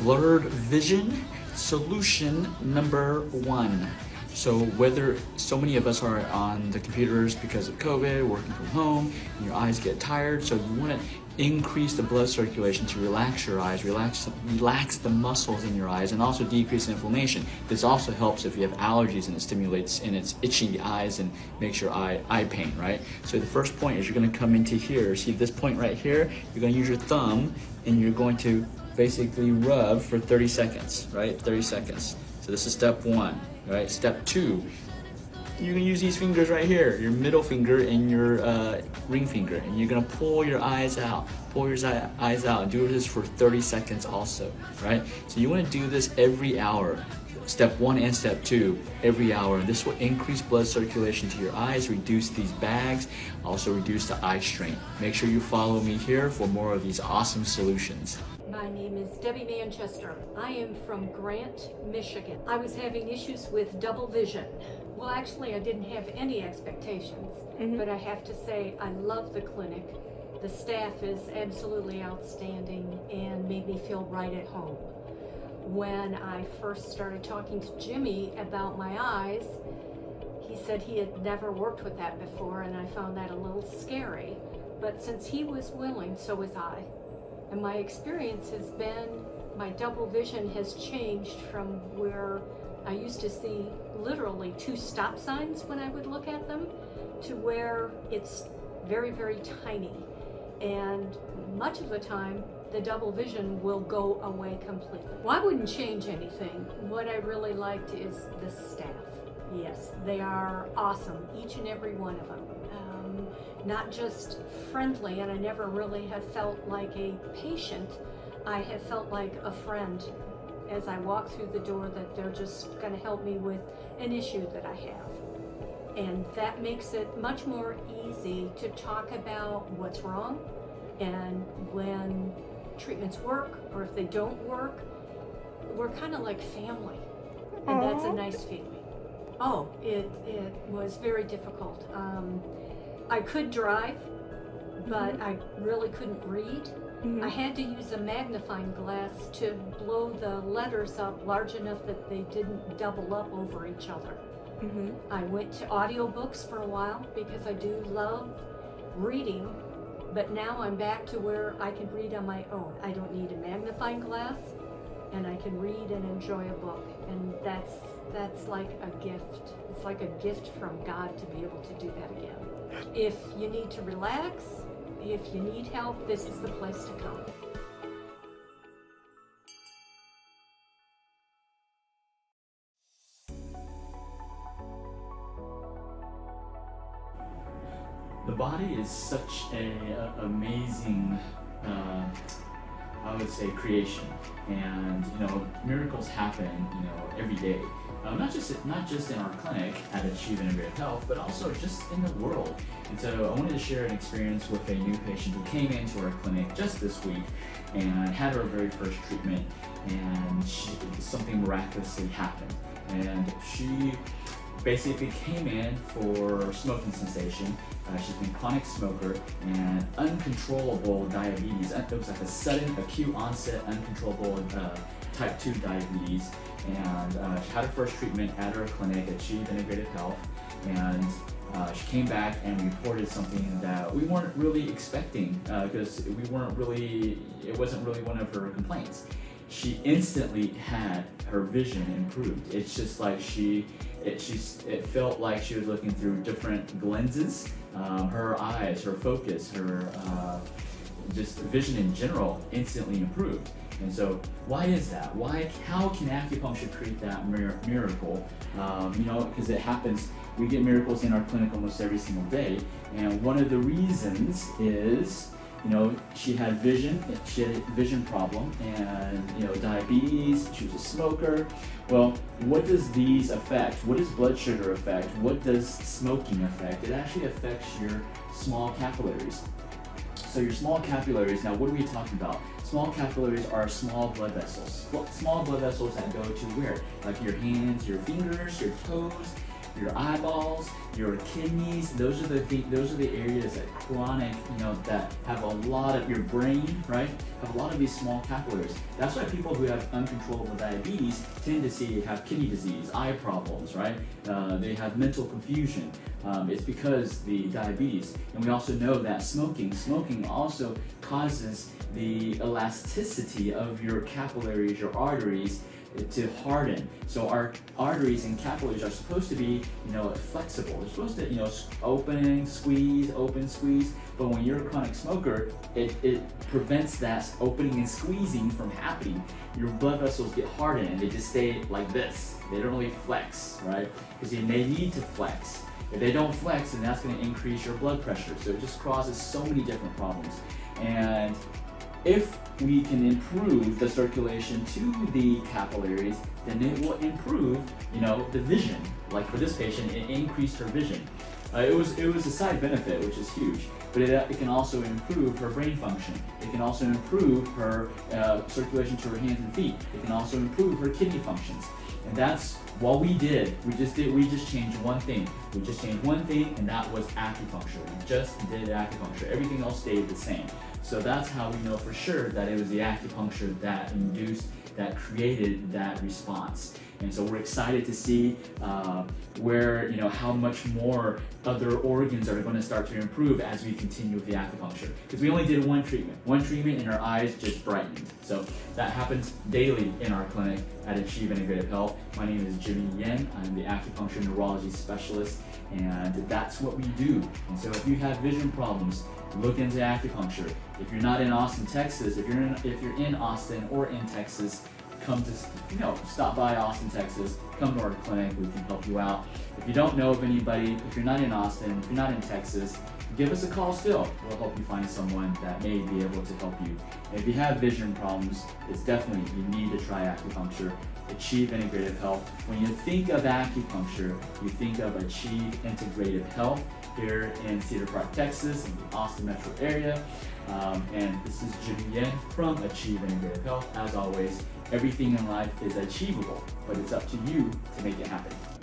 blurred vision solution number 1. So whether so many of us are on the computers because of COVID, working from home, and your eyes get tired, so you want to increase the blood circulation to relax your eyes, relax the muscles in your eyes, and also decrease inflammation. This also helps if you have allergies, and it stimulates and it's itchy eyes and makes your eye pain, right? So the first point is you're going to come into here. See this point right here? You're going to use your thumb and you're going to basically rub for 30 seconds, right? 30 seconds. So this is step 1, right? Step 2, you can use these fingers right here, your middle finger and your ring finger, and you're gonna pull your eyes out, and do this for 30 seconds also, right? So you wanna do this every hour. Step 1 and step 2, every hour. This will increase blood circulation to your eyes, reduce these bags, also reduce the eye strain. Make sure you follow me here for more of these awesome solutions. My name is Debbie Manchester. I am from Grant, Michigan. I was having issues with double vision. Well, actually, I didn't have any expectations, but I have to say I love the clinic. The staff is absolutely outstanding and made me feel right at home. When I first started talking to Jimmy about my eyes, he said he had never worked with that before, and I found that a little scary. But since he was willing, so was I. And my experience has been, my double vision has changed from where I used to see literally 2 stop signs when I would look at them to where it's very, very tiny. And much of the time, the double vision will go away completely. Well, I wouldn't change anything. What I really liked is the staff. Yes, they are awesome, each and every one of them. Not just friendly, and I never really have felt like a patient. I have felt like a friend as I walk through the door, that they're just going to help me with an issue that I have. And that makes it much more easy to talk about what's wrong, and when treatments work or if they don't work, we're kind of like family, and that's a nice feeling. Oh, it was very difficult. I could drive, but I really couldn't read. I had to use a magnifying glass to blow the letters up large enough that they didn't double up over each other. I went to audiobooks for a while because I do love reading, but now I'm back to where I can read on my own. I don't need a magnifying glass, and I can read and enjoy a book, and that's like a gift. It's like a gift from God to be able to do that again. If you need to relax, if you need help, this is the place to come. The body is such an amazing, I would say, creation, and miracles happen, every day. Not just in our clinic at Achieve Integrative Health, but also just in the world. And so I wanted to share an experience with a new patient who came into our clinic just this week and had her very first treatment, and something miraculously happened. And she basically came in for smoking cessation. She's been a chronic smoker and uncontrollable diabetes. It was like a sudden, acute onset, uncontrollable type 2 diabetes. And she had her first treatment at our clinic, Achieve Integrative Health. And she came back and reported something that we weren't really expecting because it wasn't really one of her complaints. She instantly had her vision improved. It's just like it felt like she was looking through different lenses. Her eyes, her focus, her just vision in general instantly improved. And so why is that? How can acupuncture create that miracle? Because it happens, we get miracles in our clinic almost every single day. And one of the reasons is, she had a vision problem, and diabetes, she was a smoker. Well, what does these affect? What does blood sugar affect? What does smoking affect? It actually affects your small capillaries. So your small capillaries, now what are we talking about? Small capillaries are small blood vessels. Small blood vessels that go to where? Like your hands, your fingers, your toes, your eyeballs, your kidneys. Those are the areas that chronic, that have a lot of your brain, right? Have a lot of these small capillaries. That's why people who have uncontrollable diabetes tend to have kidney disease, eye problems, right? They have mental confusion. It's because the diabetes. And we also know that smoking also causes the elasticity of your capillaries, your arteries, to harden. So our arteries and capillaries are supposed to be, flexible. They're supposed to, open, squeeze, open, squeeze. But when you're a chronic smoker, it prevents that opening and squeezing from happening. Your blood vessels get hardened and they just stay like this. They don't really flex, right? Because they may need to flex. If they don't flex, then that's going to increase your blood pressure. So it just causes so many different problems. And if we can improve the circulation to the capillaries, then it will improve, the vision. Like for this patient, it increased her vision. It was a side benefit, which is huge. But it can also improve her brain function. It can also improve her circulation to her hands and feet. It can also improve her kidney functions. And that's what we did. We just changed one thing. We just changed one thing, and that was acupuncture. We just did acupuncture. Everything else stayed the same. So that's how we know for sure that it was the acupuncture that created that response. And so we're excited to see how much more other organs are going to start to improve as we continue with the acupuncture. Because we only did one treatment and our eyes just brightened. So that happens daily in our clinic at Achieve Integrative Health. My name is Jimmy Yen. I'm the acupuncture neurology specialist, and that's what we do. And so if you have vision problems, look into acupuncture. If you're not in Austin, Texas, if you're in Austin or in Texas, come to, stop by Austin, Texas, come to our clinic, we can help you out. If you don't know of anybody, if you're not in Austin, if you're not in Texas, give us a call still. We'll help you find someone that may be able to help you. And if you have vision problems, it's definitely, you need to try acupuncture. Achieve Integrative Health. When you think of acupuncture, you think of Achieve Integrative Health here in Cedar Park, Texas, in the Austin metro area. And this is Jimmy Yen from Achieve Integrative Health. As always, everything in life is achievable, but it's up to you to make it happen.